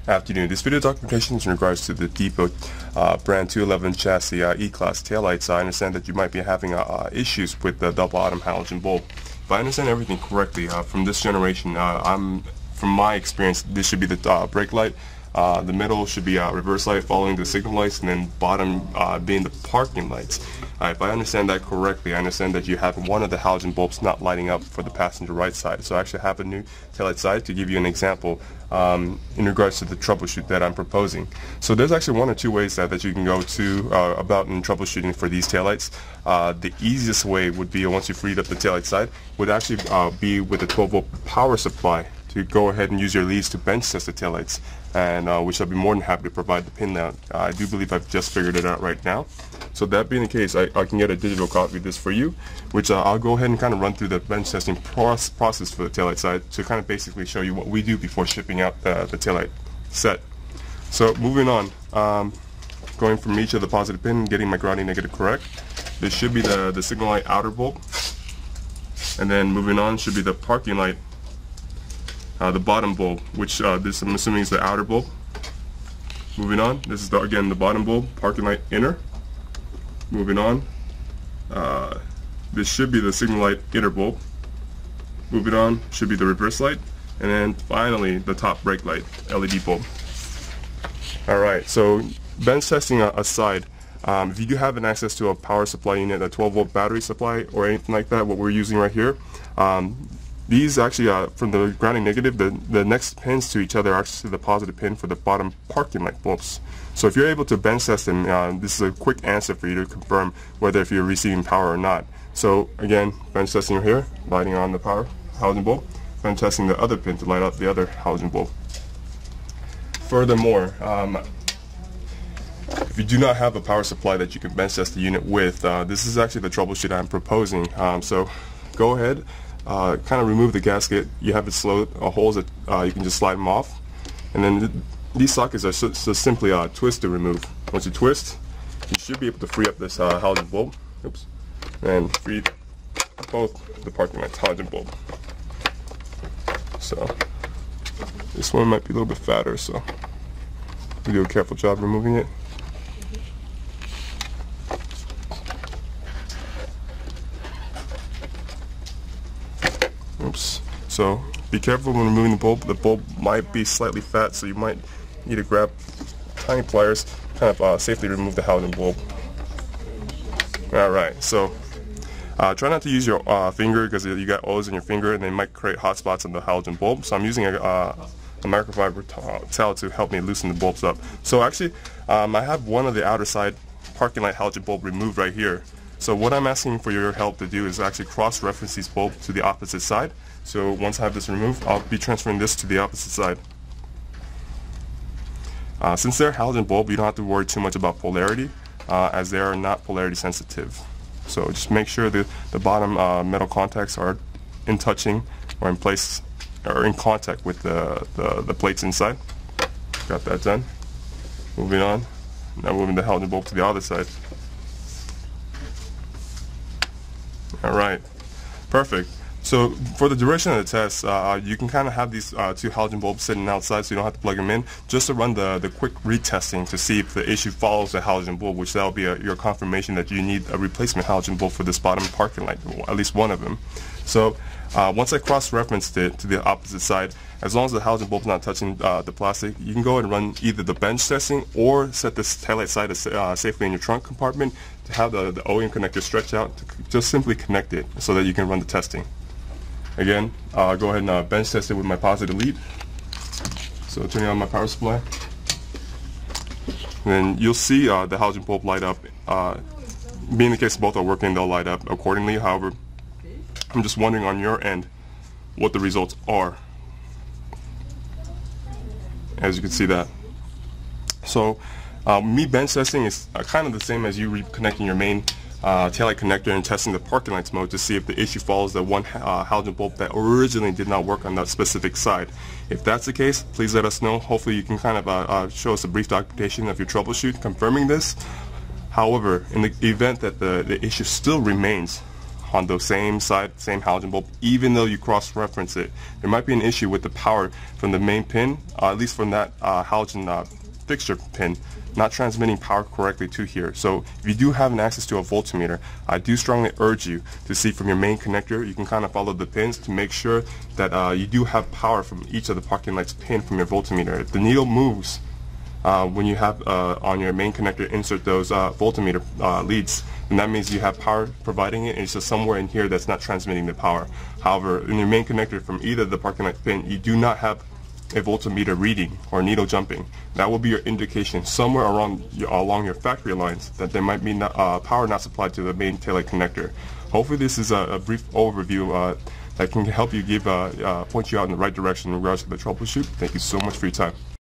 Afternoon. This video documentation is in regards to the Depot brand 211 chassis E-Class taillights. I understand that you might be having issues with the bottom halogen bulb. If I understand everything correctly, from this generation, from my experience, this should be the brake light. The middle should be reverse light following the signal lights, and then bottom being the parking lights. If I understand that correctly, I understand that you have one of the halogen bulbs not lighting up for the passenger right side. So I actually have a new taillight side to give you an example in regards to the troubleshoot that I'm proposing. So there's actually one or two ways that you can go to about in troubleshooting for these taillights. The easiest way would be, once you freed up the taillight side, would actually be with a 12-volt power supply to go ahead and use your leads to bench test the taillights, and which I'll be more than happy to provide the pin out. I do believe I've just figured it out right now. So that being the case, I can get a digital copy of this for you, which I'll go ahead and kind of run through the bench testing process for the taillight side to kind of basically show you what we do before shipping out the taillight set. So moving on, going from each of the positive pin and getting my grounding negative correct. This should be the signal light outer bulb, and then moving on should be the parking light, the bottom bulb, which this I'm assuming is the outer bulb. Moving on, this is again the bottom bulb, parking light inner. Moving on, this should be the signal light inner bulb. Moving on, should be the reverse light, and then finally the top brake light LED bulb. Alright, so bench testing aside, if you do have an access to a power supply unit, a 12-volt battery supply or anything like that, what we're using right here, these actually, from the grounding negative, the next pins to each other are actually the positive pin for the bottom parking light bulbs. So if you're able to bench test them, this is a quick answer for you to confirm whether if you're receiving power or not. So again, bench testing here, lighting on the power halogen bulb, bench testing the other pin to light up the other halogen bulb. Furthermore, if you do not have a power supply that you can bench test the unit with, this is actually the troubleshoot I'm proposing. So go ahead, kind of remove the gasket. You have it slow holes that you can just slide them off, and then these sockets are so simply twist to remove. Once you twist, you should be able to free up this halogen bulb. Oops, and free both the parking light halogen bulb. So this one might be a little bit fatter, so we do a careful job removing it. Oops. So be careful when removing the bulb. The bulb might be slightly fat, so you might need to grab tiny pliers, kind of safely remove the halogen bulb. Alright, so try not to use your finger, because you got O's in your finger and they might create hot spots on the halogen bulb. So I'm using a microfiber towel to help me loosen the bulbs up. So actually, I have one of the outer side parking light halogen bulb removed right here. So what I'm asking for your help to do is actually cross-reference these bulbs to the opposite side. So once I have this removed, I'll be transferring this to the opposite side. Since they're halogen bulb, you don't have to worry too much about polarity, as they are not polarity sensitive. So just make sure that the bottom metal contacts are in touching or in place or in contact with the plates inside. Got that done. Moving on. Now moving the halogen bulb to the other side. Alright, perfect. So for the duration of the test, you can kind of have these two halogen bulbs sitting outside, so you don't have to plug them in, just to run the quick retesting to see if the issue follows the halogen bulb, which that will be your confirmation that you need a replacement halogen bulb for this bottom parking light, at least one of them. So once I cross-referenced it to the opposite side, as long as the halogen bulb is not touching the plastic, you can go ahead and run either the bench testing or set this taillight side safely in your trunk compartment to have the OEM connector stretch out to just simply connect it so that you can run the testing. Again, go ahead and bench test it with my positive lead. So turning on my power supply. And then you'll see the halogen bulb light up. Being the case both are working, they'll light up accordingly. However, I'm just wondering on your end what the results are. As you can see that. So me bench testing is kind of the same as you reconnecting your main taillight connector and testing the parking lights mode to see if the issue follows the one halogen bulb that originally did not work on that specific side. If that's the case, please let us know. Hopefully you can kind of show us a brief documentation of your troubleshoot confirming this. However, in the event that the issue still remains, on the same side, same halogen bulb, even though you cross-reference it. There might be an issue with the power from the main pin, at least from that halogen fixture pin, not transmitting power correctly to here. So if you do have an access to a voltmeter, I do strongly urge you to see from your main connector. You can kind of follow the pins to make sure that you do have power from each of the parking lights pin from your voltmeter. If the needle moves when you have on your main connector insert those voltmeter leads, then that means you have power providing it, and it's just somewhere in here that's not transmitting the power. However, in your main connector from either of the parking light pin, you do not have a voltmeter reading or needle jumping. That will be your indication somewhere along your factory lines that there might be power not supplied to the main taillight connector. Hopefully this is a brief overview that can help you point you out in the right direction in regards to the troubleshoot. Thank you so much for your time.